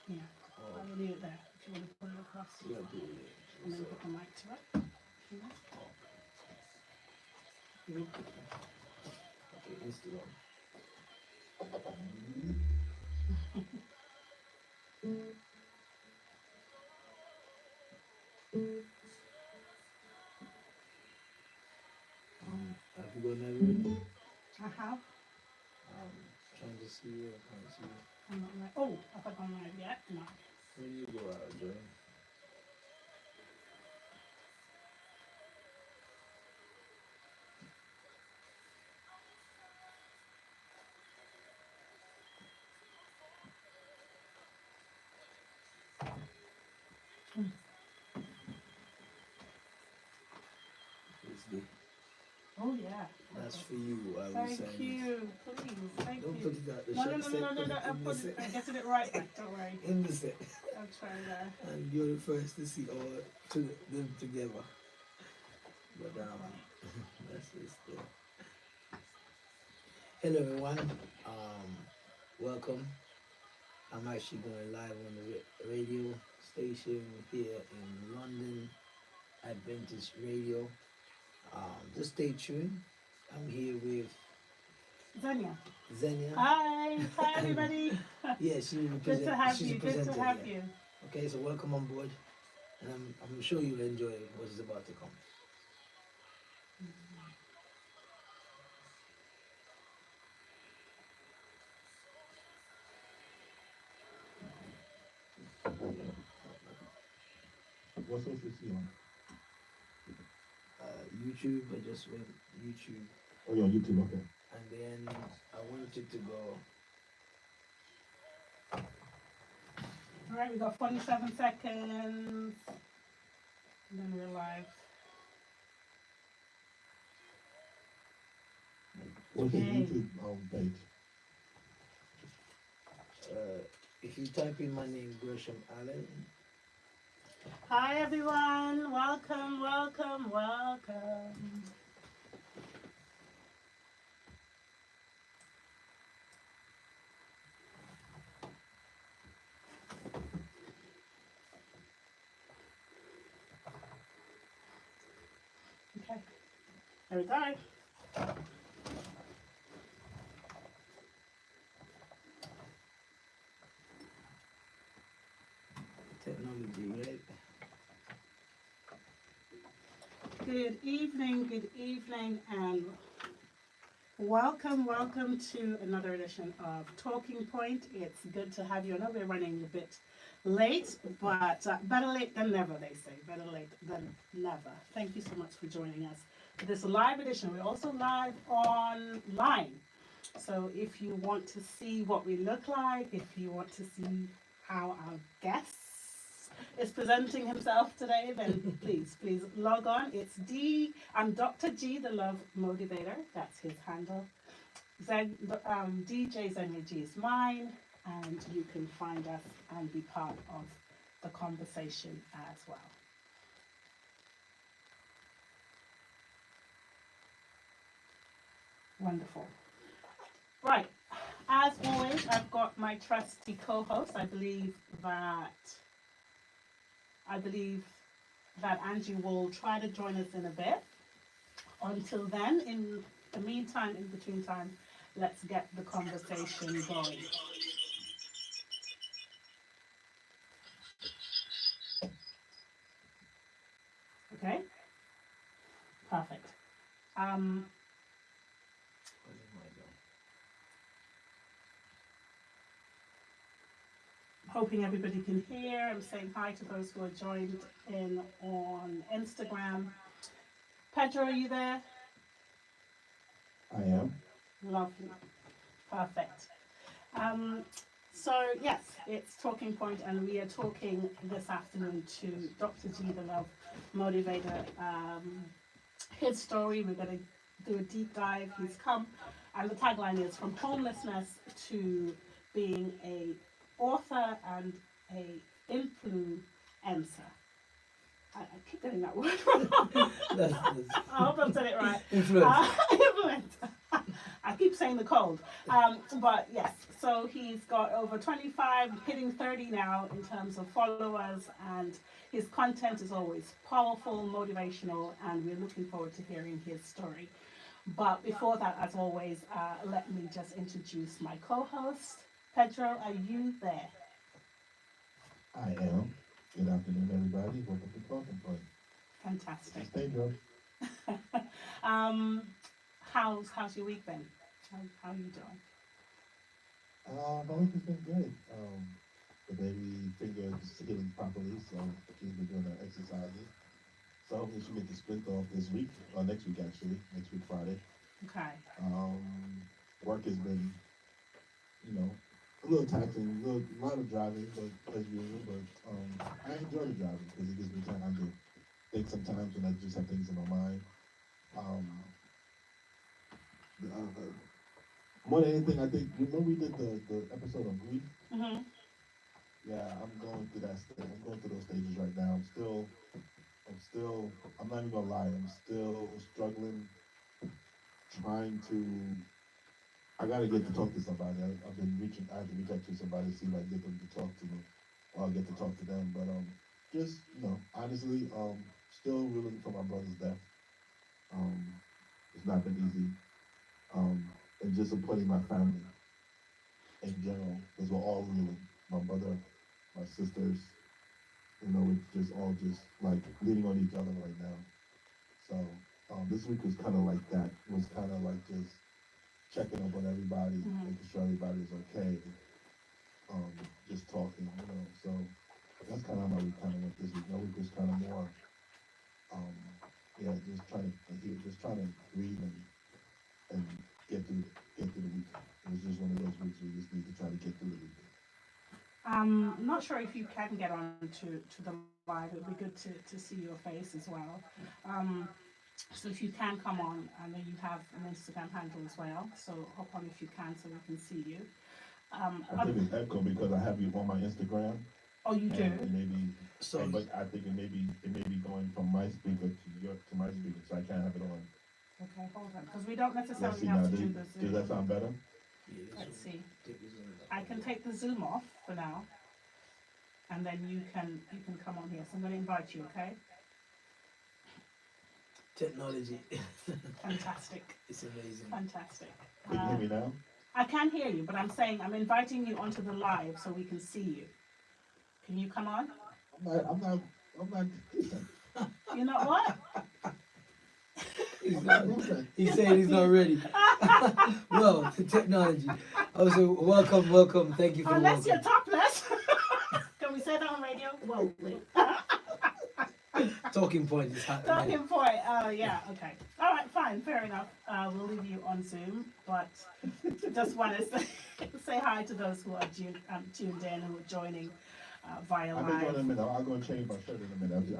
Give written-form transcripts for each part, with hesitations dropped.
Yeah. Oh, I'll leave it there if you want to put it across. yeah, do it. And then So, put the mic to it. Yeah. okay, Instagram. Have you got everything? I have. Trying to see you. I can't see you. I'm not like, oh, I thought I'm live yet. No. When you go out, Joy. It's the, Oh, yeah. that's Okay. for you. I will Thank send. you. Please. Thank Don't you. put it out the No, no, shop no, no, set. no, no, Put no. it in the set. I'm getting it right back. Don't worry. In the set. I'm trying to. And you're the first to see all them together. But that's just hello everyone. Welcome. I'm actually going live on the radio station here in London, Adventist Radio. Just stay tuned. I'm here with Zania. Zenia. Hi. Hi, everybody. Yeah, she Good to represent. have She's you. a Good to presenter. have Yeah. you. Okay, so welcome on board, and I'm sure you'll enjoy what is about to come. What social is he on? YouTube. I just went YouTube, Oh, you're on YouTube, okay. and then I wanted to go. All right, we got 47 seconds. And then we're live. What's his Okay. YouTube page? If you type in my name, Gershom Allen, Hi, everyone. Welcome, welcome, welcome. Okay. There we go. technology, right? Good evening, and welcome to another edition of Talking Point. It's good to have you. I know we're running a bit late, but better late than never, they say. Better late than never. Thank you so much for joining us for this live edition. We're also live online. So if you want to see what we look like, if you want to see how our guest is presenting himself today, then please log on. It's I'm Dr. G, the Love Motivator. That's his handle. DJ Zenya G is mine, and you can find us and be part of the conversation as well. Wonderful. Right. As always, I've got my trusty co-host. I believe that Angie will try to join us in a bit. Until then, in the meantime, in between time, let's get the conversation going. Okay? Perfect. Hoping everybody can hear. I'm saying hi to those who are joined in on Instagram. Pedro, are you there? I am. Lovely. Perfect. So yes, it's Talking Point, and we are talking this afternoon to Dr. G, the Love Motivator. His story, we're going to do a deep dive. He's come, and the tagline is From Homelessness to Being a Author and a Influencer. I keep getting that word wrong. I hope I've said it right. Influencer. Influencer. I keep saying the cold. But yes, so he's got over 25, hitting 30 now in terms of followers, and his content is always powerful, motivational, and we're looking forward to hearing his story. But before that, as always, let me just introduce my co-host. Pedro, are you there? I am. Good afternoon, everybody. Welcome to Talking Point. This Fantastic. is Pedro. um, how's your week been? How are you doing? My week has been good. The baby finger is healing properly, so she's been doing her exercises. So hopefully she'll get the splint off this week, or next week actually, next week Friday. Okay. Um, Work has been, you know, a little taxing, a lot of driving, but as usual. But I enjoy the driving because it gives me time to think sometimes when I just have things in my mind. Um, More than anything, I think you know we did the episode on grief. Mhm. Yeah, I'm going through that stage. I'm going through those stages right now. I'm not even gonna lie. I'm still struggling, trying to. I gotta get to talk to somebody. I've been reaching. I have to reach out to somebody, see if I can get them to talk to me, or I get to talk to them. But just honestly, still reeling from my brother's death. Um, it's not been easy. And just supporting my family in general, because we're all reeling. My brother, my sisters, it's just all just like leaning on each other right now. So this week was kind of like that. It was kind of like just checking up on everybody, Mhm. making sure everybody's okay. Just talking. So that's kind of how my week kind of went this week. My week was kind of more, um, yeah, just trying to hear, just trying to breathe and get through get through the week. It was just one of those weeks we just need to try to get through the week. I'm not sure if you can get on to the live. It would be good to see your face as well. Um, so if you can come on, I know you have an Instagram handle as well. So hop on if you can so we can see you. I think it's echo because I have you on my Instagram, Oh, you do? and it may be, So but I think it may be going from my speaker to my speaker, so I can't have it on. Okay, hold on. Because we don't Let's necessarily see have now. to do the Does that Zoom. sound better? yeah, Let's see. take this on I can take the Zoom off for now, and then you can come on here. So I'm going to invite you. Okay? technology. Fantastic. It's amazing. Fantastic. Can you hear me now? I can hear you, but I'm saying I'm inviting you onto the live so we can see you. Can you come on? I'm not. I'm not. I'm not decent. You know what? He's I'm not. not decent. He's saying he's not ready. Well, the technology. Also, welcome. Thank you for the Unless you're welcome. topless. Can we say that on radio? Whoa, wait. Talking point is happening. Talking point. Yeah, okay. All right, fine, fair enough. We'll leave you on Zoom, but just want to say hi to those who are tuned in, who are joining via I'll be going in a live. minute. I'll go and change my shirt in a minute.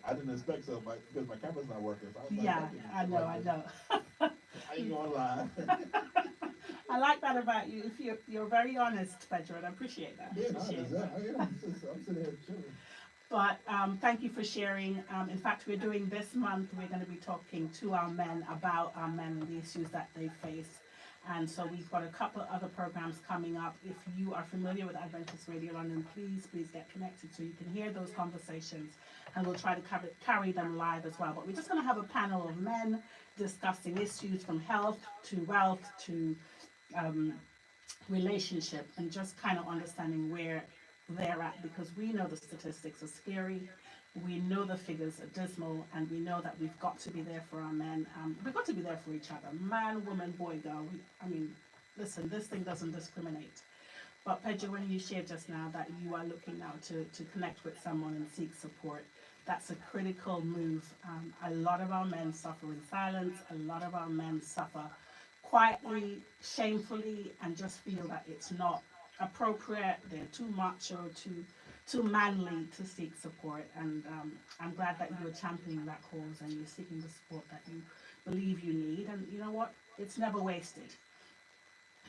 I didn't expect so, because my camera's not working. So I was like, Yeah, I know, I know. I ain't going live. I like that about you. If you're very honest, Pedro, and I appreciate that. Yeah, no, Appreciate that's that. it. I'm sitting here chilling. But thank you for sharing. In fact, we're doing this month, we're going to be talking to our men about our men and the issues that they face. And so we've got a couple of other programs coming up. If you are familiar with Adventist Radio London, please get connected so you can hear those conversations. And we'll try to carry them live as well. But we're just going to have a panel of men discussing issues from health to wealth to um, relationship, and just kind of understanding where they're at, because we know the statistics are scary, we know the figures are dismal, and we know that we've got to be there for our men. We've got to be there for each other, man, woman, boy, girl. I mean, listen, this thing doesn't discriminate. But Pedro, when you shared just now that you are looking now to connect with someone and seek support, that's a critical move. A lot of our men suffer in silence. A lot of our men suffer quietly, shamefully, and just feel that it's not appropriate. They're too macho, too manly to seek support. And I'm glad that you are championing that cause and you're seeking the support that you believe you need. And you know what? It's never wasted.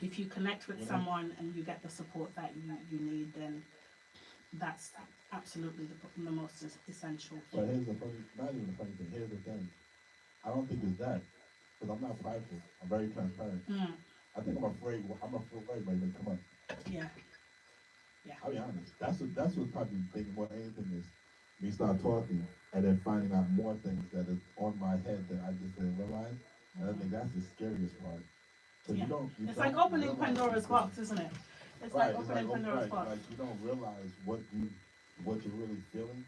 If you connect with someone and you get the support that you need, then that's absolutely the most essential But thing. here's the funny, not even the funny thing. Here's the thing. I don't think it's that, because I'm not prideful. I'm very transparent. Mm. I think I'm afraid. I'm afraid when they come up. Yeah. Yeah. I'll be honest. That's what probably thinking more than anything is me start talking and then finding out more things that is on my head that I just didn't realize. And I think that's the scariest part. Because Yeah. you It's like don't opening realize Pandora's these things. box, isn't it? It's Right. like It's like opening Pandora's right. box. Like you don't realize what you're really feeling.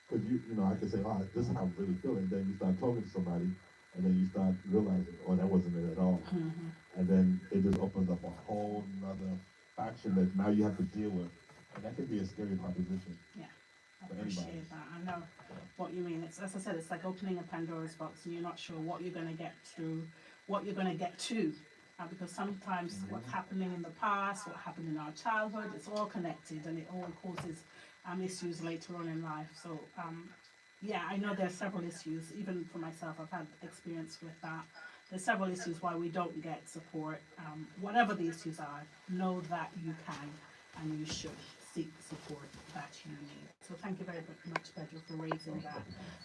Because I can say, oh, this is how I'm really feeling. Then you start talking to somebody, and then you start realizing, oh, that wasn't it at all. Hmm. And then it just opens up a whole nother faction that now you have to deal with, and that could be a scary proposition Yeah. I for anybody. appreciate that. I know what you mean. It's, as I said, it's like opening a Pandora's box, and you're not sure what you're going to get through, what you're going to get to. Because sometimes what's happening in the past, what happened in our childhood, it's all connected, and it all causes issues later on in life. So, yeah, I know there are several issues. Even for myself, I've had experience with that. There's several issues why we don't get support. Whatever the issues are, know that you can and you should seek the support that you need. So thank you very much, Pedro, for raising that.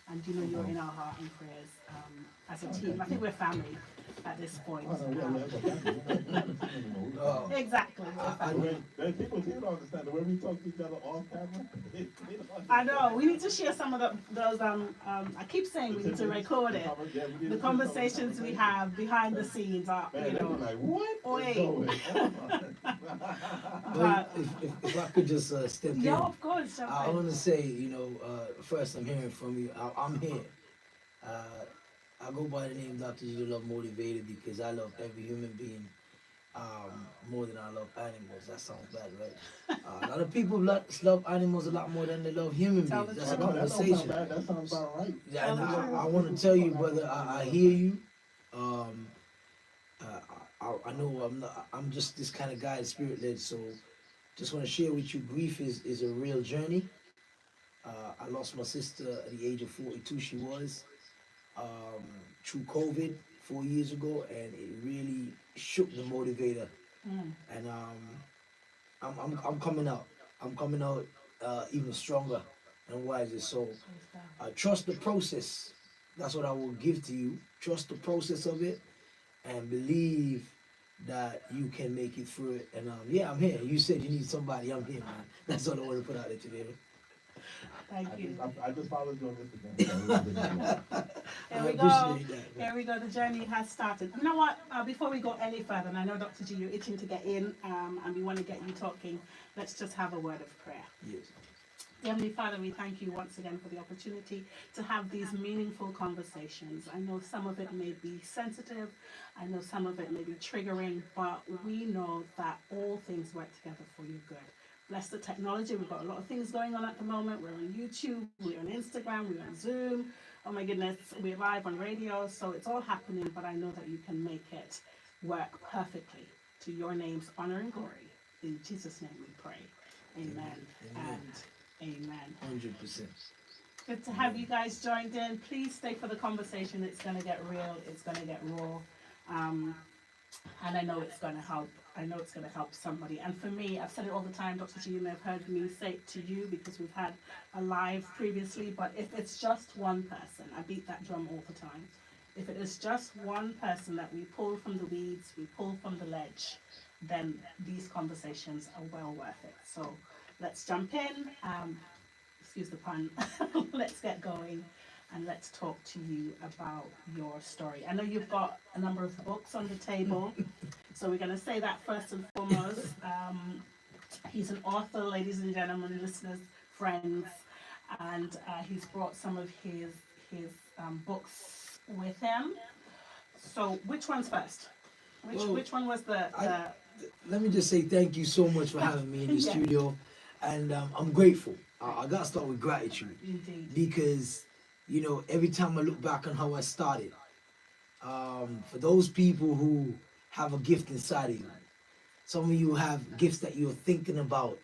And you're in our heart and prayers as a team. I think we're family at this point. Oh, no, yeah, that's a Exactly. We're family. People don't understand the way we talk to each other off camera. They don't I understand. know. We need to share some of those. I keep saying we need to record it. Yeah, we need The to conversations we have behind the scenes are, Man, they be like, what Oi. is going on? but If I could just step in, yeah, of course. I want to say, first I'm hearing from you. I'm here. I go by the name Dr. G Love Motivated because I love every human being more than I love animals. That sounds bad, right? A lot of people love animals a lot more than they love human Tell beings. the That's a truth. That don't sound conversation. bad. That sounds about right. Yeah, and Tell the truth. I want to tell you, brother, I hear you. Um, I know I'm just this kind of guy, spirit led. So just want to share with you, grief is a real journey. I lost my sister at the age of 42. She was um, through COVID 4 years ago, and it really shook the motivator. Mm, And I'm coming out. I'm coming out even stronger and wiser. So praise God. trust the process. That's what I will give to you. Trust the process of it, and believe that you can make it through it. And yeah, I'm here. You said you need somebody. I'm here, man. That's all I want to put out there today. Thank you. I just followed you on Instagram. Here I we go. appreciate that. Here we go. The journey has started. You know what? Before we go any further, and I know Dr. G, you're itching to get in, and we want to get you talking. Let's just have a word of prayer. Yes. Heavenly Father, we thank you once again for the opportunity to have these meaningful conversations. I know some of it may be sensitive, I know some of it may be triggering, but we know that all things work together for your good. Bless the technology. We've got a lot of things going on at the moment. We're on YouTube, we're on Instagram, we're on Zoom. Oh my goodness, we're live on radio, so it's all happening, but I know that you can make it work perfectly to your name's honor and glory. In Jesus' name we pray. Amen. Amen. And amen. 100%. Good to have you guys joined in. Please stay for the conversation. It's going to get real. It's going to get raw. And I know it's going to help. I know it's going to help somebody. And for me, I've said it all the time, Dr. G, you may have heard me say it to you because we've had a live previously, but if it's just one person, I beat that drum all the time. If it is just one person that we pull from the weeds, we pull from the ledge, then these conversations are well worth it. So let's jump in. Excuse the pun. Let's get going and let's talk to you about your story. I know you've got a number of books on the table, so we're going to say that first and foremost. He's an author, ladies and gentlemen, listeners, friends, and he's brought some of his books with him. So which one's first? Which one was the Let me just say thank you so much for having me in the Yeah. studio, and I'm grateful. I got to start with gratitude Indeed. because, every time I look back on how I started, for those people who have a gift inside of you, some of you have gifts that you're thinking about.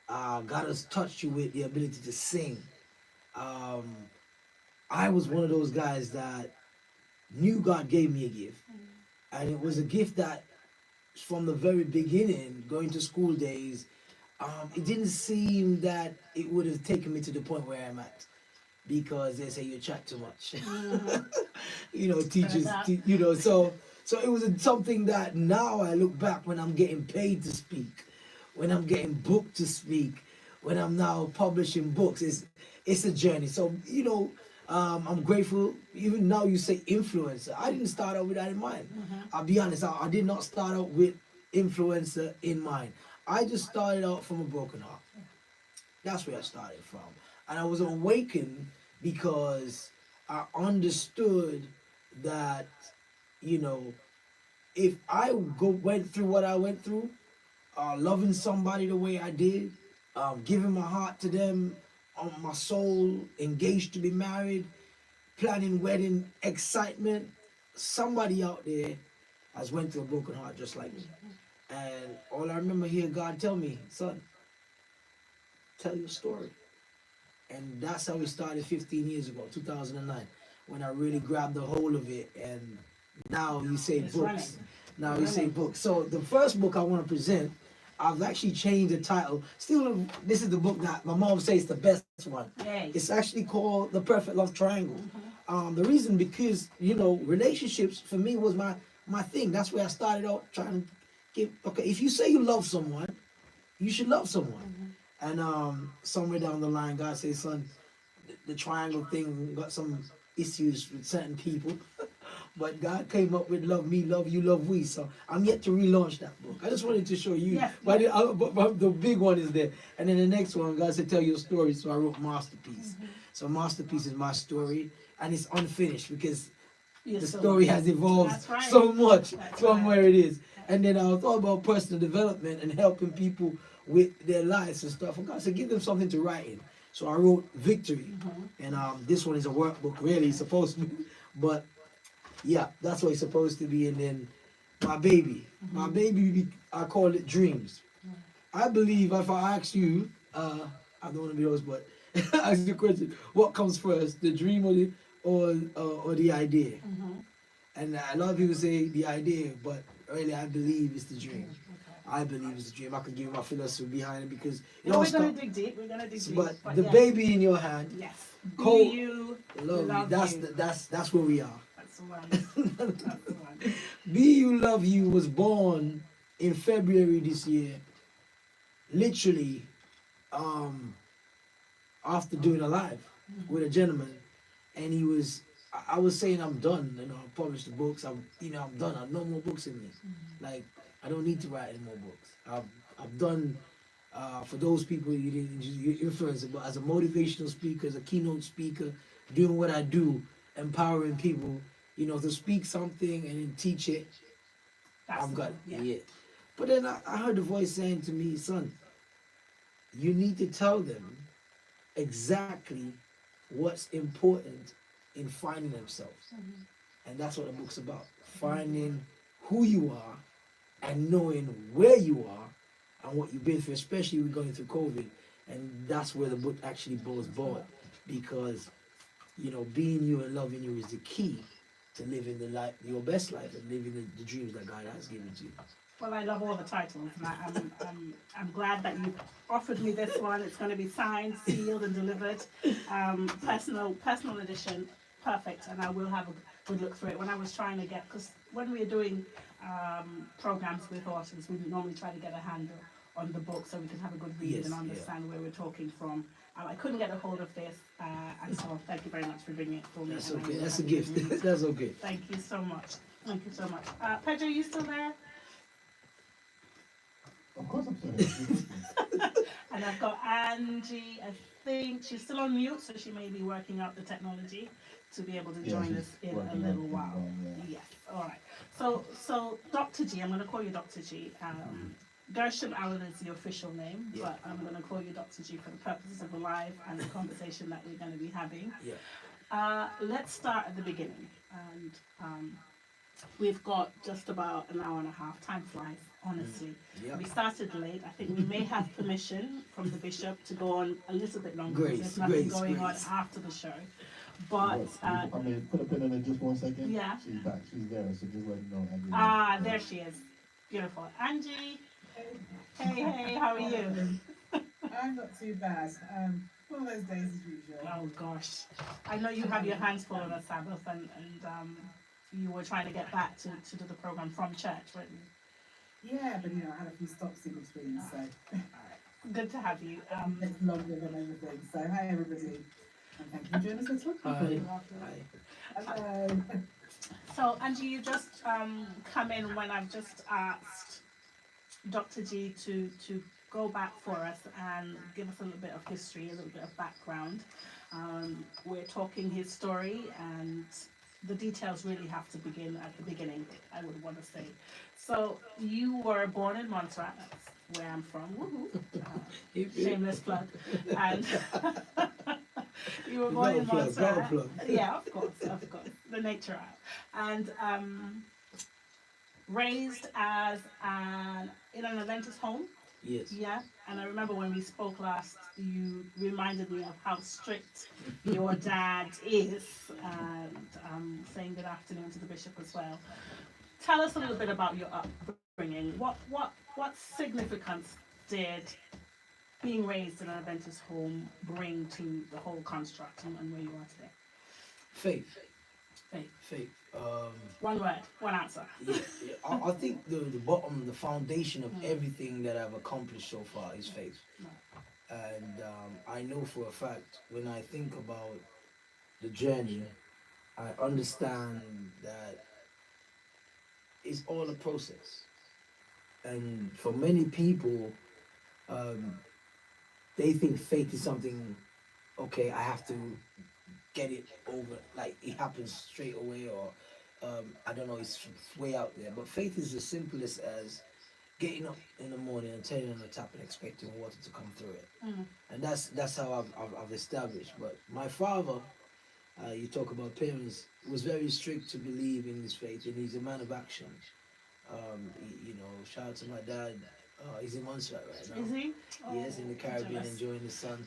God has touched you with the ability to sing. I was one of those guys that knew God gave me a gift, and it was a gift that from the very beginning, going to school days, it didn't seem that it would have taken me to the point where I'm at, because they say you chat too much. Teachers, enough. so So it was something that now I look back when I'm getting paid to speak, when I'm getting booked to speak, when I'm now publishing books. It's a journey. So I'm grateful. Even now you say influencer. I didn't start out with that in mind. I'll be honest. I did not start out with influencer in mind. I just started out from a broken heart. That's where I started from. And I was awakened because I understood that, you know, if I went through what I went through, loving somebody the way I did, giving my heart to them, on my soul, engaged to be married, planning wedding, excitement, somebody out there has went through a broken heart just like me. And all I remember hearing God tell me, son, tell your story. And that's how we started 15 years ago, 2009, when I really grabbed a hold of it. And now you say It's books. running. Now you say books. So the first book I want to present, I've actually changed the title. Still, this is the book that my mom says is the best one. Yay. It's actually called The Perfect Love Triangle. The reason because, relationships for me was my thing. That's where I started out trying to give. Okay, if you say you love someone, you should love someone. And somewhere down the line, God says, son, the triangle thing got some issues with certain people. But God came up with love me, love you, love we. So I'm yet to relaunch that book. I just wanted to show you. Yes, But, yes. but the big one is there. And then the next one, God said, tell your story. So I wrote Masterpiece. So Masterpiece is my story. And it's unfinished because the story has evolved That's right. so much That's from right. where it is. And then I thought about personal development and helping people with their lives and stuff. And God said, give them something to write in. So I wrote Victory. And this one is a workbook, really, it's supposed to be. But yeah, that's what it's supposed to be. And then my baby. My baby, I call it Dreams. I believe if I ask you, I don't want to be honest, but ask you a question, what comes first, the dream or the idea? And a lot of people say the idea, but really I believe it's the dream. I believe it's a dream. I can give you my philosophy behind it because We're gonna dig deep. We're gonna dig deep. But the yes. baby in your hand, Yes. Cold, Do you love love you. you? That's where we are. That's the one. That's the one. Be You Love You was born in February this year. Literally, after doing a live with a gentleman, and he was. I was saying I'm done. I published the books. I'm done. I have no more books in me. Like I don't need to write any more books. I've done. For those people you didn't influence it, but as a motivational speaker, as a keynote speaker, doing what I do, empowering people, to speak something and then teach it, That's I've the got one. Yeah. it. But then I heard the voice saying to me, son, you need to tell them exactly what's important in finding themselves. And that's what the book's about. Finding who you are and knowing where you are and what you've been through, especially with going through COVID. And that's where the book actually was born. Because, being you and loving you is the key to living your best life and living the dreams that God has given to you. Well, I love all the titles, and I'm glad that you offered me this one. It's going to be signed, sealed, and delivered. Personal edition, perfect. And I will have a good look through it. When I was trying to because when we are doing programs with authors, we normally try to get a handle on the book so we can have a good read and understand where we're talking from. I couldn't get a hold of this, and so thank you very much for bringing it for me. That's okay. That's a gift. That's okay. Thank you so much. Thank you so much. Pedro, you still there? Of course I'm saying. And I've got Angie. I think she's still on mute, so she may be working out the technology to be able to join us in a little while. Yes. All right. So Dr. G, I'm going to call you Dr. G. Gershom Allen is the official name, but I'm going to call you Dr. G for the purposes of the live and the conversation that we're going to be having. Let's start at the beginning. And we've got just about an hour and a half. Time flies, honestly. We started late. I think we may have permission from the bishop to go on a little bit longer. There's nothing going on after the show. But I mean, put a pin in it just 1 second. Yeah. She's back. She's there. So just let me know. There she is. Beautiful. Angie. Hey, how are you? I'm not too bad. One of those days as usual. Oh gosh. I know you have your hands full on a Sabbath and you were trying to get back to do the program from church, weren't you? Yeah, but I had a few stops in between, so Good to have you. it's longer than everything. So hi everybody, and thank you for joining us at Hi. Talking. Hi. Hello. So, Angie, you just come in when I've just asked Dr. G to go back for us and give us a little bit of history, a little bit of background. We're talking his story, and the details really have to begin at the beginning, I would want to say. So, you were born in Montserrat, that's where I'm from. Woohoo! Shameless plug. And you were born in Montserrat. Yeah, of course, the nature out. And raised as in an Adventist home. Yes. Yeah, and I remember when we spoke last, you reminded me of how strict your dad is, and saying good afternoon to the bishop as well. Tell us a little bit about your upbringing. What significance did being raised in an Adventist home bring to the whole construct and where you are today? Faith. Faith. Faith. One word, one answer. Yeah, I think the bottom, the foundation of everything that I've accomplished so far is faith. And I know for a fact, when I think about the journey, I understand that it's all a process. And for many people, um, they think faith is something, okay, I have to get it over, like it happens straight away, or I don't know, it's way out there. But faith is as simple as getting up in the morning and turning on the tap and expecting water to come through it. And that's how I've established. But my father, you talk about parents, was very strict to believe in his faith, and he's a man of action. Shout out to my dad. He's in Montserrat right now. Is he? Yes, in the Caribbean, jealous. enjoying the sun.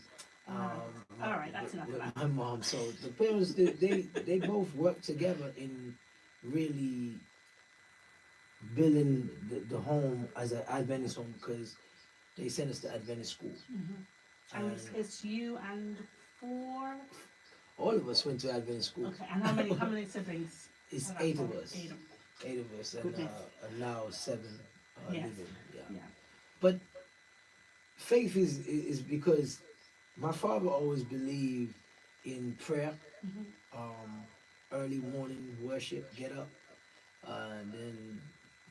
All right, that's enough of that. My mom. So the parents, they both work together in really building the home as an Adventist home, because they sent us to Adventist school. And it's you and four. All of us went to Adventist school. Okay, and how many siblings? It's About 8 of four? us. 8 of 8 of us, and Goodness. now 7 Yes. living. Yeah. Yeah. But faith is because my father always believed in prayer, early morning worship, get up, and then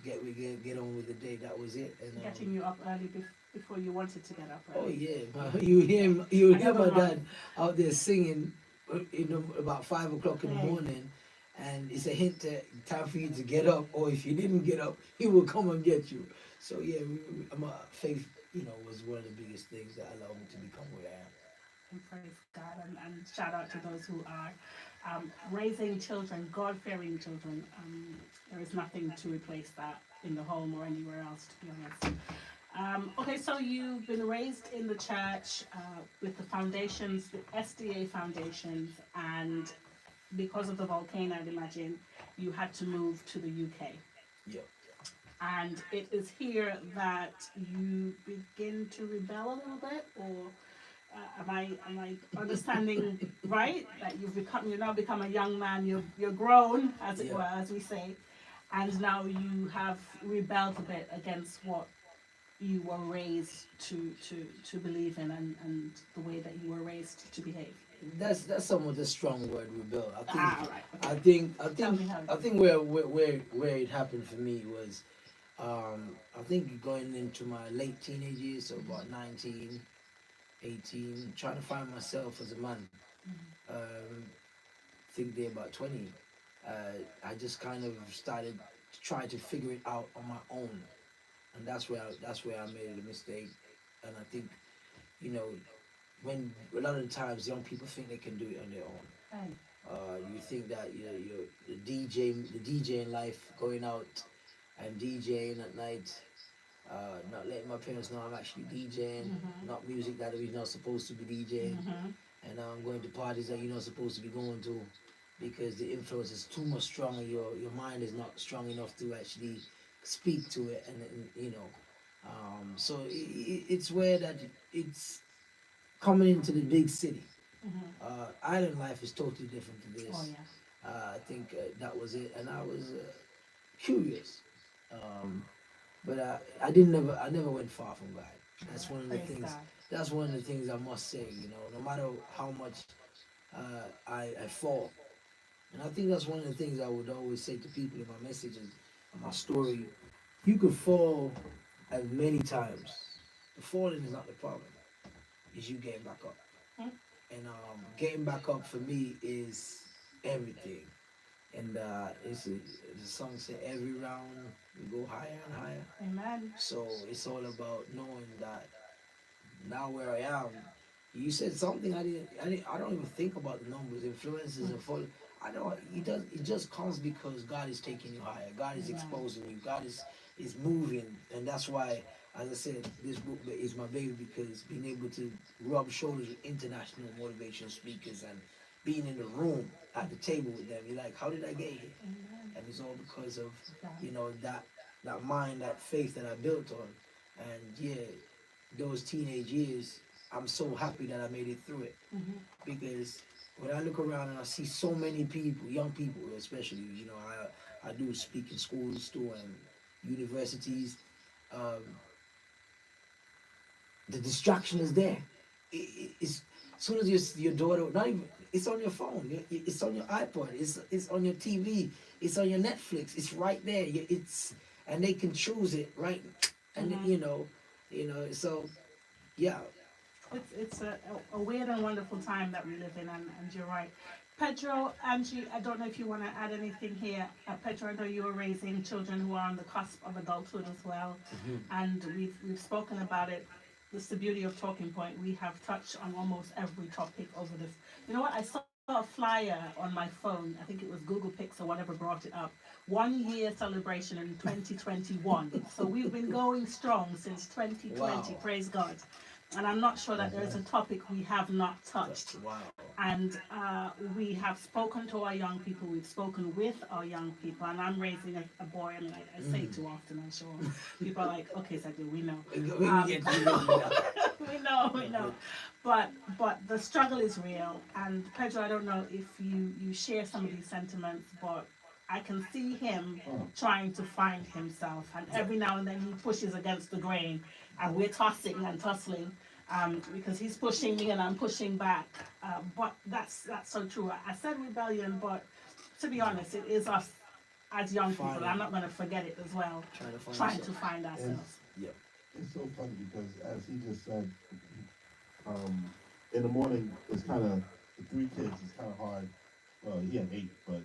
get on with the day. That was it. And Getting you up early before you wanted to get up oh early. yeah, you hear Another my one. dad out there singing about 5 o'clock in the Hey. morning, and it's a hint that time for you to get up, or if you didn't get up, he will come and get you. So yeah, my faith, was one of the biggest things that allowed me to become where I am. And praise God, and shout out to those who are raising children, God-fearing children. There is nothing to replace that in the home or anywhere else, to be honest. Okay, so you've been raised in the church with the foundations, the SDA foundations, and because of the volcano, I'd imagine you had to move to the UK. Yeah. And it is here that you begin to rebel a little bit, or am I understanding right? That you now become a young man. You're grown, as it Yeah. were, as we say, and now you have rebelled a bit against what you were raised to believe in, and the way that you were raised to behave. That's somewhat a strong word, rebel. I think Right. Okay. I Tell me how. think where it happened for me was, I think going into my late teenage years, so about 19, 18, trying to find myself as a man. I think they're about 20. I just kind of started trying to figure it out on my own, and that's where I made a mistake. And I think, when a lot of the times young people think they can do it on their own. Hey. You think that you're the DJing life, going out and DJing at night, not letting my parents know I'm actually DJing, not music that we're not supposed to be DJing, and I'm going to parties that you're not supposed to be going to, because the influence is too much stronger. Your mind is not strong enough to actually speak to it, and so it's where that it's coming into the big city. Island life is totally different to this. Oh yeah. I think that was it, and I was curious. Um, but I never went far from God. That's one of the Praise things. God. That's one of the things I must say. No matter how much I fall, and I think that's one of the things I would always say to people in my messages, in my story. You could fall as many times. The falling is not the problem. It's you getting back up. Mm. And getting back up for me is everything. And the song said, every round we go higher and higher. Amen. So it's all about knowing that now where I am. You said something I don't even think about the numbers, influences and follow. I don't. It just comes because God is taking you higher. God is Amen. exposing you. God is moving, and that's why, as I said, this book is my baby because being able to rub shoulders with international motivation speakers and being in the room at the table with them, you're like, how did I get here? Amen. And it's all because of God. that mind, that faith that I built on, and yeah, those teenage years, I'm so happy that I made it through it Mhm. because when I look around and I see so many people, young people especially, I do speak in schools too and universities. Um, the distraction is there. It's as soon as your daughter, not even, it's on your phone, it's on your iPod, it's on your TV, it's on your Netflix, it's right there. It's and they can choose it right, and Mhm. so yeah. It's a weird and wonderful time that we live in, and you're right. Pedro, Angie, I don't know if you want to add anything here. Pedro, I know you are raising children who are on the cusp of adulthood as well, and we've spoken about it. It's the beauty of Talking Point. We have touched on almost every topic over this. You know what? I saw a flyer on my phone. I think it was Google Pics or whatever brought it up. 1 year celebration in 2021. So we've been going strong since 2020. Wow. Praise God. And I'm not sure that That's there's a nice. topic we have not touched. Wow. And we have spoken to our young people, we've spoken with our young people, and I'm raising a boy. I mean, I say it too often, I'm sure. People are like, okay, Sadu, we know. We get to know. We know. But the struggle is real. And Pedro, I don't know if you share some of these sentiments, but I can see him trying to find himself, and every now and then he pushes against the grain, and we're tossing and tussling, because he's pushing me and I'm pushing back. But that's so true. I said rebellion, but to be honest, it is us as young people. Finding. I'm not going to forget it as well. Trying to find Trying to yourself. find ourselves. Yeah. It's so funny because, as he just said, in the morning it's kind of the three kids. It's kind of hard. Well, he had eight, but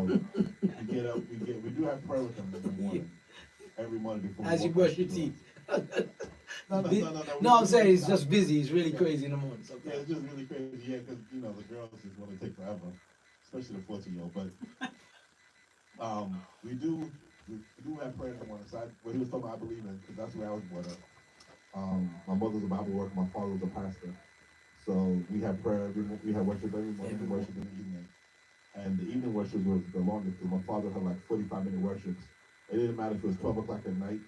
we get up. We do have prayer with them in the morning. Every morning before we As you walk brush out your the door. teeth. No. No, I'm saying it's not- just busy. It's really Yeah. crazy in the morning. Yeah, Sometimes. it's just really crazy. Yeah, because the girls just want to take forever, especially the 14-year-old. But we do have prayer in the morning. So what he was talking about, I believe in, because that's where I was brought up. My mother's a Bible worker. My father was a pastor. So we have prayer. We have worship every morning. Every We worship in the evening. And the evening worship was the longest because my father had like 45-minute worships. It didn't matter if it was 12 o'clock at night.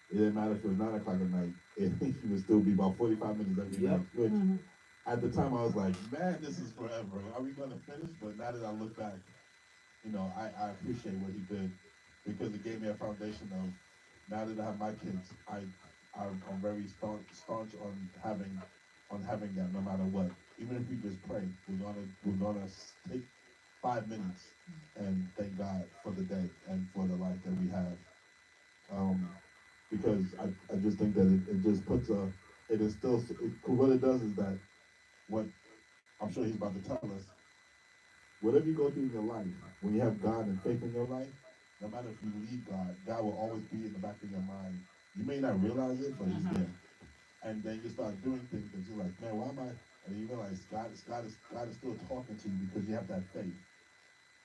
It didn't matter if it was 9 o'clock at night. He would still be about 45 minutes every Yep. night. Which Mhm. at the time I was like, man, this is forever. Are we going to finish? But now that I look back, I appreciate what he did because it gave me a foundation of now that I have my kids, I'm very staunch on having that no matter what. Even if we just pray, we're gonna take 5 minutes and thank God for the day and for the life that we have. Because I just think that it just puts it instills what it does is that what I'm sure he's about to tell us, whatever you go through in your life, when you have God and faith in your life, no matter if you leave God, God will always be in the back of your mind. You may not realize it, but he's there. And then you start doing things and you're like, man, why am I? And then you realize God is still talking to you because you have that faith.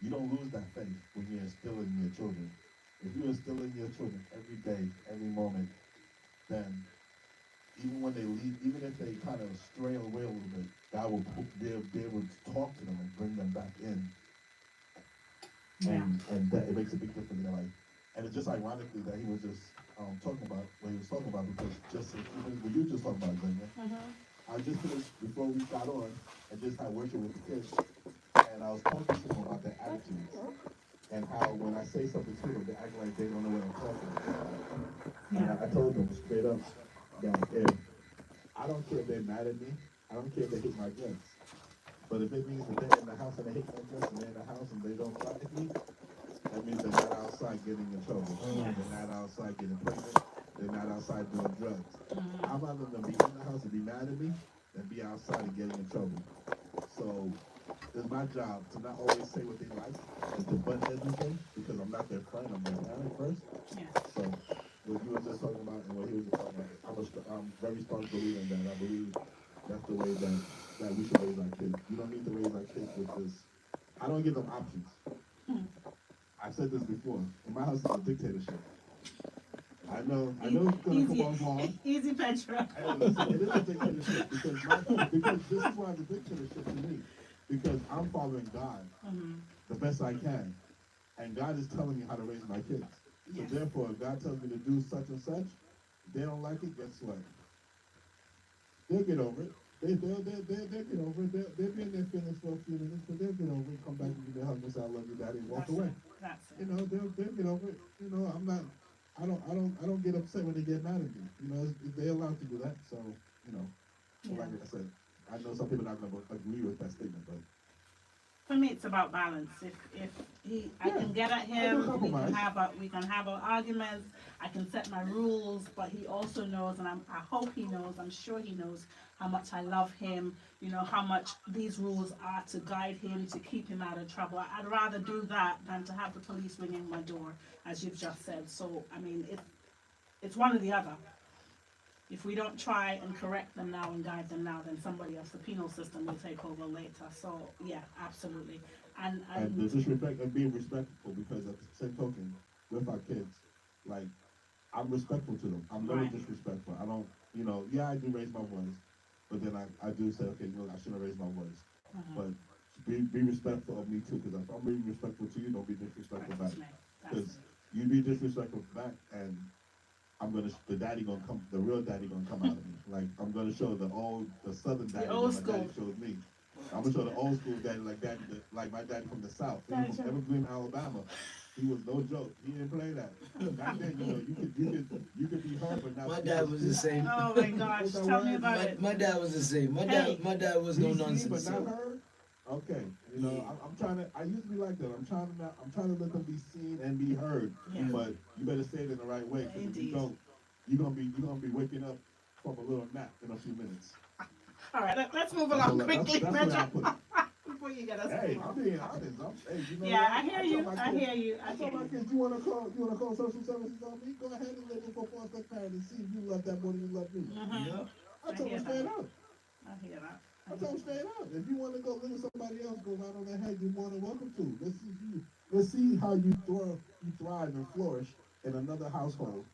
You don't lose that faith when you're instilling in your children. If you instill in your children every day, every moment, then even when they leave, even if they kind of stray away a little bit, God will be able to talk to them and bring them back in. Yeah. And that it makes a big difference in their life. And it's just ironically that he was just talking about what he was talking about because just even what you just talking about, Xavier, Mhm. I just finished before we got on. I just had worship with the kids, and I was talking to them about their attitudes and how when I say something to them, they act like they don't know what I'm talking about. And I told them straight up that if I don't care if they're mad at me, I don't care if they hate my guts. But if it means that they're in the house and they hate my guts and they're in the house and they don't like me, that means they're not outside getting in trouble. They're not outside getting pregnant. They're not outside doing drugs. I'd rather them be in the house and be mad at me than be outside and getting in trouble. So it's my job to not always say what they like and to butt everything because I'm not their friend, I'm their parent first. Yeah. So what you were just talking about and what he was just talking about, I'm very strong believer in that. I believe that's the way that we should raise our kids. You don't need to raise our kids with this. I don't give them options. I've said this before. In my house is a dictatorship. I know it's gonna come off wrong. Easy, Petra. Hey, listen, it is a dictatorship because this is why it's a dictatorship to me. Because I'm following God the best I can. And God is telling me how to raise my kids. So Yes. therefore, if God tells me to do such and such, if they don't like it, guess what? They'll get over it. They'll get over it. They'll be in their feelings for a few minutes, but they'll get over it. Come back and give me a hug and say, I love you, Daddy, and walk away. That's it. You know, they'll get over it. You know, I don't get upset when they get mad at me. You know, they're allowed to do that. So, you know, like I said, I know some people are not going to agree with that statement, but For me, it's about balance. If I can get at him, we can have our arguments. I can set my rules, but he also knows, and I hope he knows. I'm sure he knows how much I love him. You know how much these rules are to guide him, to keep him out of trouble. I'd rather do that than to have the police ringing my door, as you've just said. So I mean, it's one or the other. If we don't try and correct them now and guide them now, then somebody else, the penal system, will take over later. So yeah, absolutely. And the disrespect and being respectful, because at the same token, with our kids, like I'm respectful to them. I'm never disrespectful. I don't, you know, yeah, I do raise my voice, but then I do say, okay, you know, I shouldn't raise my voice. But be respectful of me too, because if I'm being respectful to you, don't be disrespectful back. Because you be disrespectful back, and the real daddy gonna come out of me. Like I'm gonna show the southern daddy that my daddy showed me. I'm gonna show the old school daddy like my daddy from the South. He was from Evergreen, Alabama. He was no joke. He didn't play that. Back then, you know, you could be hurt, but now my dad was the same. Oh my gosh, tell me about it. My dad was the same. My dad was no nonsense. But not her. Okay, you know, I'm trying to. I used to be like that. I'm trying to let them be seen and be heard. Yeah. But you better say it in the right way, because if you don't, you're gonna be waking up from a little nap in a few minutes. All right, let's move along quickly, that's before you get us. Hey, I'm being honest. You know Yeah, I hear you. I hear you. I tell my kids, you wanna call social services on me? Go ahead and let me go for a parent and see if you love that more than you love me. Yeah. I tell them straight up. I hear that. I tell them straight up. If you want to go look at somebody else, go right on ahead. You're more than welcome to. Let's see how you thrive and flourish in another household,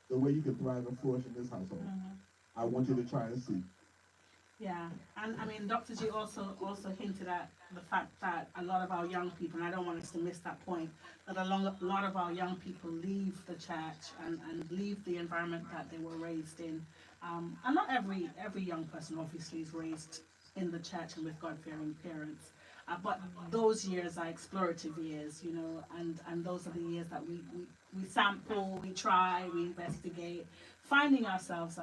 the way you can thrive and flourish in this household. I want you to try and see. Yeah, and I mean, Dr. G also hinted at the fact that a lot of our young people, and I don't want us to miss that point, that a lot of our young people leave the church and leave the environment that they were raised in. And not every young person obviously is raised in the church and with God-fearing parents. But those years are explorative years, you know, and those are the years that we sample, we try, we investigate, finding ourselves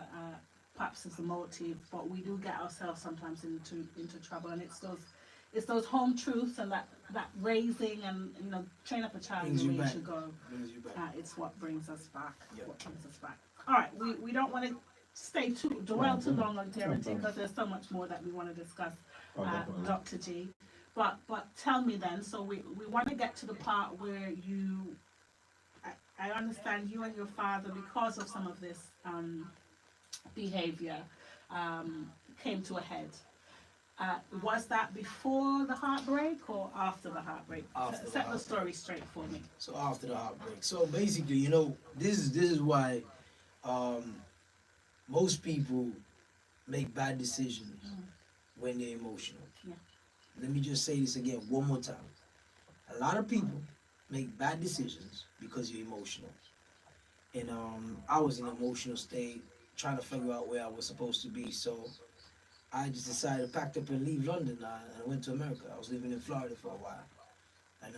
perhaps as a motive, but we do get ourselves sometimes into trouble, and it's those home truths and that raising, and you know, train up a child in the way you should go. It's what brings us back. Yep. What brings us back. All right, we don't want to dwell too long on parenting, because there's so much more that we want to discuss, Dr. G. But tell me then. So we want to get to the part where I understand you and your father, because of some of this behavior, came to a head. Was that before the heartbreak or after the heartbreak? Set the story straight for me. So after the heartbreak. So basically, you know, this is why most people make bad decisions when they're emotional. Yeah. Let me just say this again one more time. A lot of people make bad decisions because you're emotional. And I was in an emotional state, trying to figure out where I was supposed to be. So I just decided to pack up and leave London, and I went to America. I was living in Florida for a while, and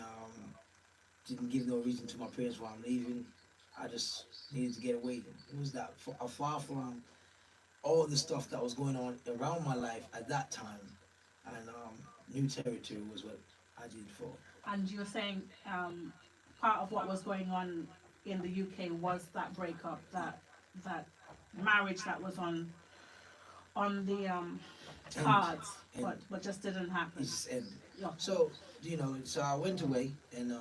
didn't give no reason to my parents why I'm leaving. I just needed to get away. It was that far from all the stuff that was going on around my life at that time, and new territory was what I did for. And you were saying part of what was going on in the UK was that breakup, that marriage that was on the And, cards, and but just didn't it happen. just ended. Yeah. So so I went away, and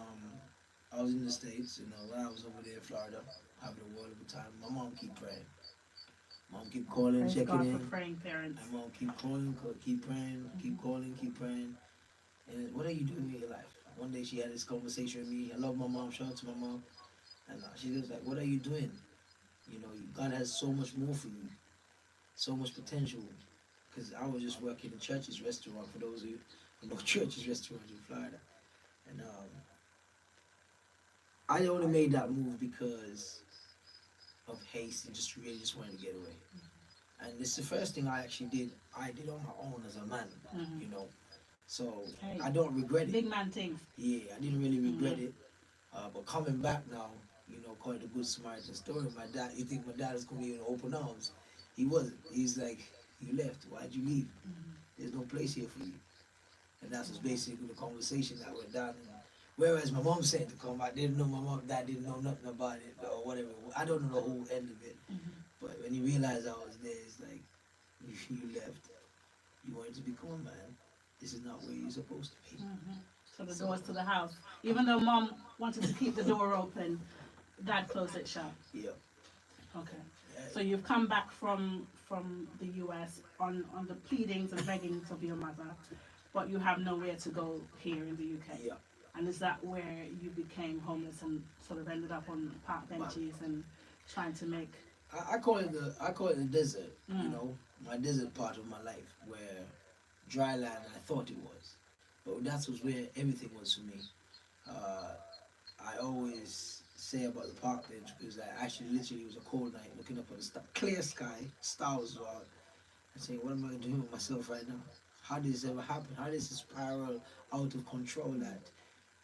I was in the States. When I was over there in Florida, having a wonderful time. My mom keep praying. Mom keep calling, Praise checking God in. for praying parents. My mom keep calling, keep praying, keep calling, keep praying. And what are you doing with your life? One day she had this conversation with me. I love my mom. Shout out to my mom. And she was like, "What are you doing? God has so much more for you, so much potential." Because I was just working in Church's restaurant, for those of you who know Church's restaurant in Florida. And I only made that move because of haste and just really just wanted to get away. And it's the first thing I actually did. I did on my own as a man, Mhm. So Hey, I don't regret it. big man things. Yeah, I didn't really regret it. But coming back now, according to Good Samaritan story, my dad, you think my dad is going to be in open arms? He wasn't. He's like, "You left. Why'd you leave? There's no place here for you." And that's was basically the conversation that went down. And whereas my mom said to come, I didn't know, my mom, dad didn't know nothing about it or whatever. I don't know the whole end of it. But when he realized I was there, it's like, you left. You wanted to become a man. This is not where you're supposed to be. So the doors to the house. Even though mom wanted to keep the door open, dad closed it shut. Yeah. Okay. So you've come back from the US on the pleadings and beggings of your mother, but you have nowhere to go here in the UK. Yeah. And is that where you became homeless and sort of ended up on park benches and trying to make? I call it the desert. My desert part of my life, where dry land I thought it was, but that was where everything was for me. I always say about the park bench because I actually literally it was a cold night looking up at the clear sky, stars were out, and saying, "What am I doing with myself right now? How did this ever happen? How did this spiral out of control that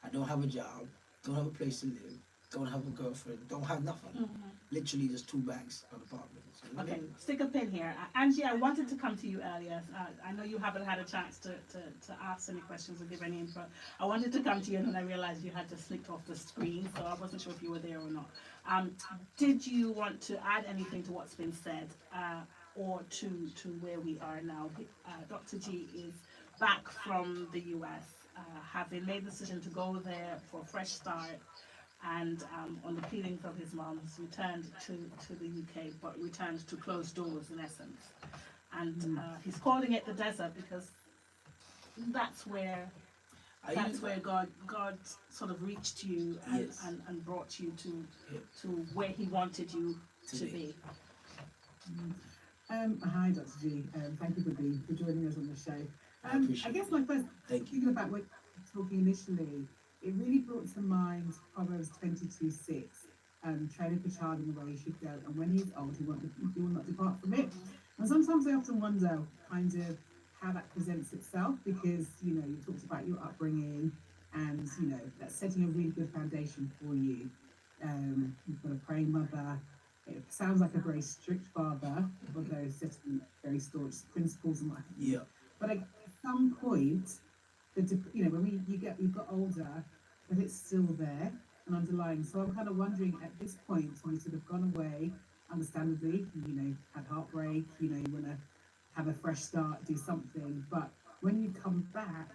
I don't have a job, don't have a place to live, don't have a girlfriend, don't have nothing. Literally just 2 bags on the apartment." Okay, stick a pin here. Angie, I wanted to come to you earlier. I know you haven't had a chance to ask any questions or give any input. I wanted to come to you and then I realized you had just slipped off the screen, so I wasn't sure if you were there or not. Did you want to add anything to what's been said or to where we are now? Dr. G is back from the US, having made the decision to go there for a fresh start, and on the pleadings of his mom, he's returned to the UK, but returned to closed doors in essence. And he's calling it the desert because that's where God sort of reached you and, Yes. and brought you to where he wanted you to be. Hi, Dr. G. Thank you for joining us on the show. I appreciate I guess my first Thank you. thinking about what you were talking initially, it really brought to mind Proverbs 22:6. Train up a child in the way he should go, and when he is old, he will not depart from it. And sometimes I often wonder kind of how that presents itself, because you talked about your upbringing, and that's setting a really good foundation for you. You've got a praying mother. It sounds like a very strict father, although setting very staunch principles and what have you. Yeah. But at some point, when you've got older, but it's still there and underlying. So I'm kind of wondering at this point, when you've sort of gone away, understandably, had heartbreak, you want to have a fresh start, do something. But when you come back,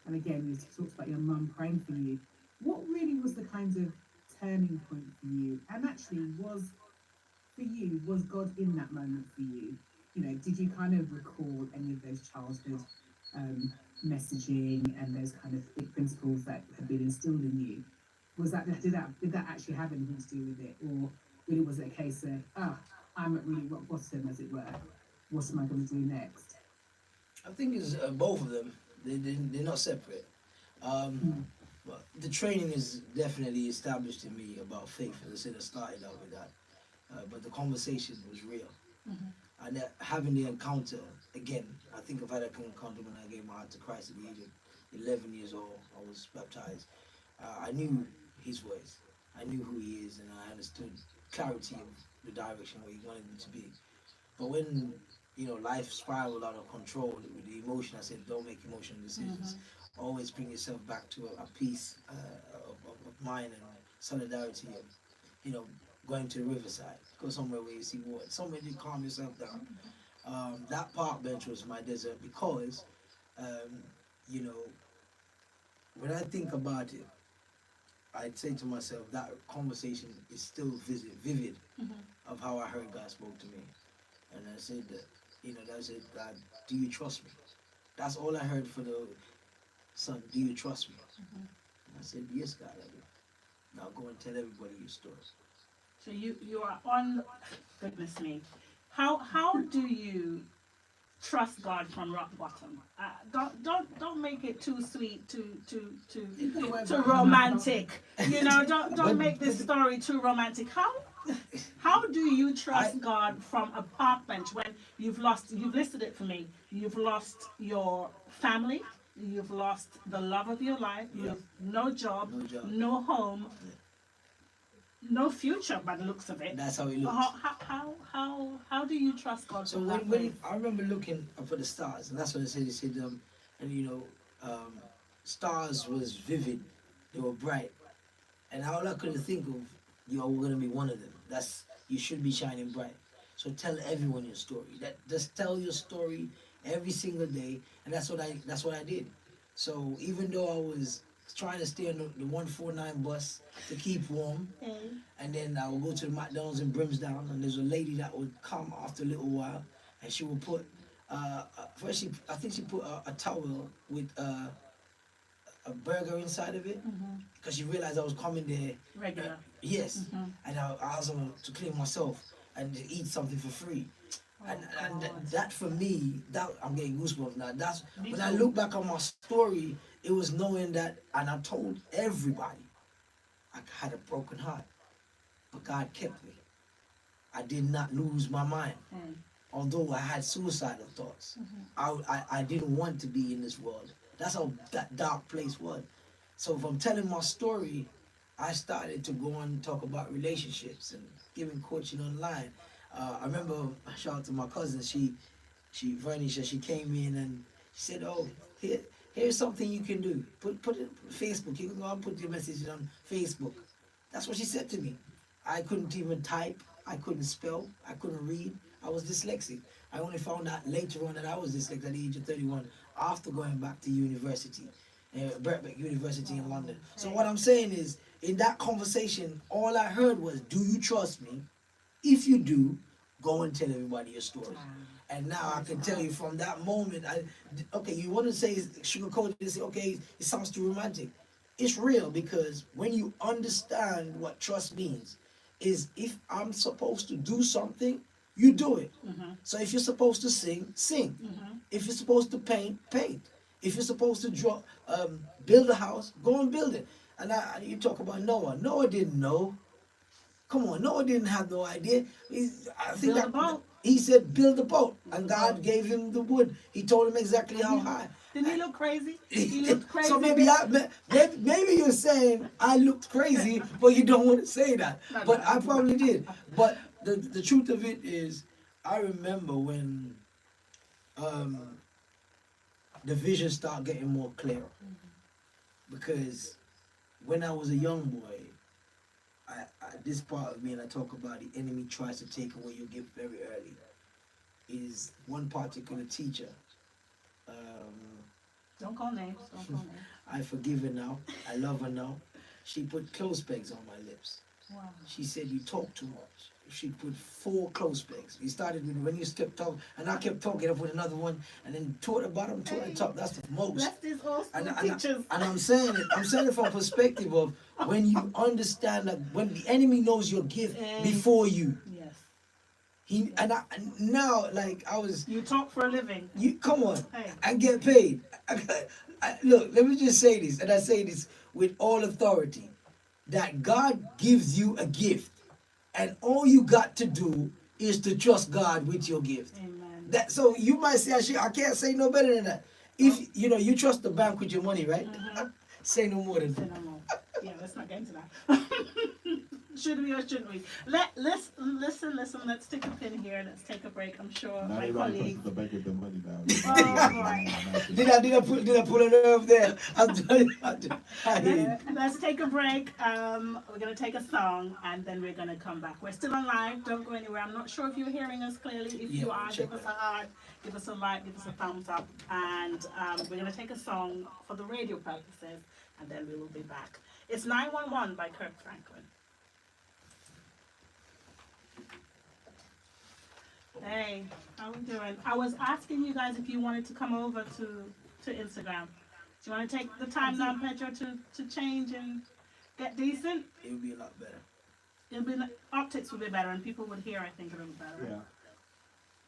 and again, you talked about your mum praying for you, what really was the kind of turning point for you? And actually, was God in that moment for you? Did you kind of recall any of those childhood messaging and those kind of big principles that had been instilled in you? Did that actually have anything to do with it, or really was it a case of I'm at really rock bottom, as it were? What am I going to do next? I think it's both of them. They're not separate. But the training is definitely established in me about faith. As I said, I started out with that. But the conversation was real. and having the encounter again. I think I've had an encounter when I gave my heart to Christ at the age of 11 years old. I was baptized. I knew His voice. I knew who He is, and I understood clarity of the direction where He wanted me to be. But when life spiraled out of control with the emotion, I said, don't make emotional decisions. Always bring yourself back to a peace of mind and solidarity of, going to the riverside. Go somewhere where you see water. Somewhere to calm yourself down. That park bench was my desert because, you know, when I think about it, I'd say to myself that conversation is still vivid of how I heard God spoke to me. And I said that, I said, God, do you trust me? That's all I heard for the son, do you trust me? And I said, yes, God, I do. Now go and tell everybody your story. So you are on, goodness me. How do you trust God from rock bottom? Don't make it too sweet, too romantic. Don't make this story too romantic. How do you trust God from a park bench when you've listed it for me. You've lost your family, you've lost the love of your life, you've no job, no home, no future by the looks of it. That's how it looks. How do you trust God? So when I remember looking up at the stars, and that's what I said. He said, stars was vivid, they were bright, and all I could think of, we're gonna be one of them. You should be shining bright. So tell everyone your story. Just tell your story every single day, and that's what I did. So even though I was trying to stay on the 149 bus to keep warm, and then I would go to the McDonald's in Brimsdown, and there's a lady that would come after a little while, and she would put first I think she put a towel with a burger inside of it, because she realized I was coming there regular. Yes, and I asked her to clean myself and to eat something for free. And that for me, that I'm getting goosebumps now. That's when I look back on my story, it was knowing that, and I told everybody I had a broken heart, but God kept me. I did not lose my mind, although I had suicidal thoughts. I didn't want to be in this world. That's how that dark place was. So if I'm telling my story, I started to go on and talk about relationships and giving coaching online. I remember, shout out to my cousin, Vernisha, she came in and she said, oh, here's something you can do. Put it on Facebook. You can go and put your messages on Facebook. That's what she said to me. I couldn't even type. I couldn't spell. I couldn't read. I was dyslexic. I only found out later on that I was dyslexic at the age of 31 after going back to university, Birkbeck University in London. So what I'm saying is, in that conversation, all I heard was, do you trust me? If you do, go and tell everybody your story. And now I can tell you from that moment, you want to say sugarcoat it, say, okay, it sounds too romantic. It's real, because when you understand what trust means, is if I'm supposed to do something, you do it. So if you're supposed to sing, sing. If you're supposed to paint, paint. If you're supposed to build a house, go and build it. And you talk about Noah. Noah didn't know. Come on, Noah didn't have no idea. He said, build a boat. And God gave him the wood. He told him exactly how high. Didn't he look crazy? He looked crazy. So maybe you're saying I looked crazy, but you don't want to say that. But I probably did. But the truth of it is, I remember when the vision started getting more clear. Because when I was a young boy, this part of me, and I talk about the enemy tries to take away your gift very early, is one particular teacher. Don't call names. I forgive her now. I love her now. She put clothes pegs on my lips. Wow. She said, you talk too much. She put 4 clothes pegs. You started with when you kept talking, and I kept talking up with another one, and then 2 at the bottom, 2 at the top. That's the most. That's these old school teachers. And I'm saying it from a perspective of when you understand that when the enemy knows your gift before you. Yes. You talk for a living. You come on and get paid. Look, let me just say this, and I say this with all authority, that God gives you a gift, and all you got to do is to trust God with your gift. Amen. That so you might say I can't say no better than that. If you know you trust the bank with your money, right? Mhm. Say no more than Say that. no more. Yeah, let's not get into that. Should we or shouldn't we? Let's listen. Let's take a pin here. Let's take a break. I'm sure Not my everybody colleague. trusts the bank with their money now. Oh boy. Did I pull a nerve there? I hear you. Let's take a break. We're gonna take a song and then we're gonna come back. We're still on live. Don't go anywhere. I'm not sure if you're hearing us clearly. If Yeah, you are, check give us a that. heart, give us a like, give us a thumbs up, and we're gonna take a song for the radio purposes, and then we will be back. It's 911 by Kirk Franklin. Hey, how we doing? I was asking you guys if you wanted to come over to Instagram. Do you want to take the time now, Pedro, to change and get decent? It would be a lot better. It'll be optics would be better, and people would hear. I think a little better. Yeah.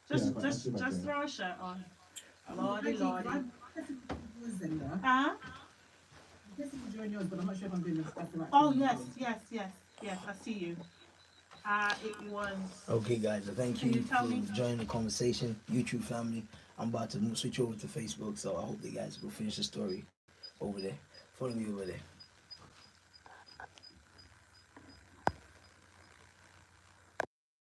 Just Yeah, but I see my just thing. throw a shirt on. Lordy, lordy. I'm yours then, yeah. Huh? I'm guessing to join yours, but I'm not sure if I'm doing this. That's the right Oh thing. yes. I see you. It was. Okay, guys, thank Can you you tell for me? joining the conversation. YouTube family, I'm about to switch over to Facebook, so I hope you guys go finish the story over there. Follow me over there.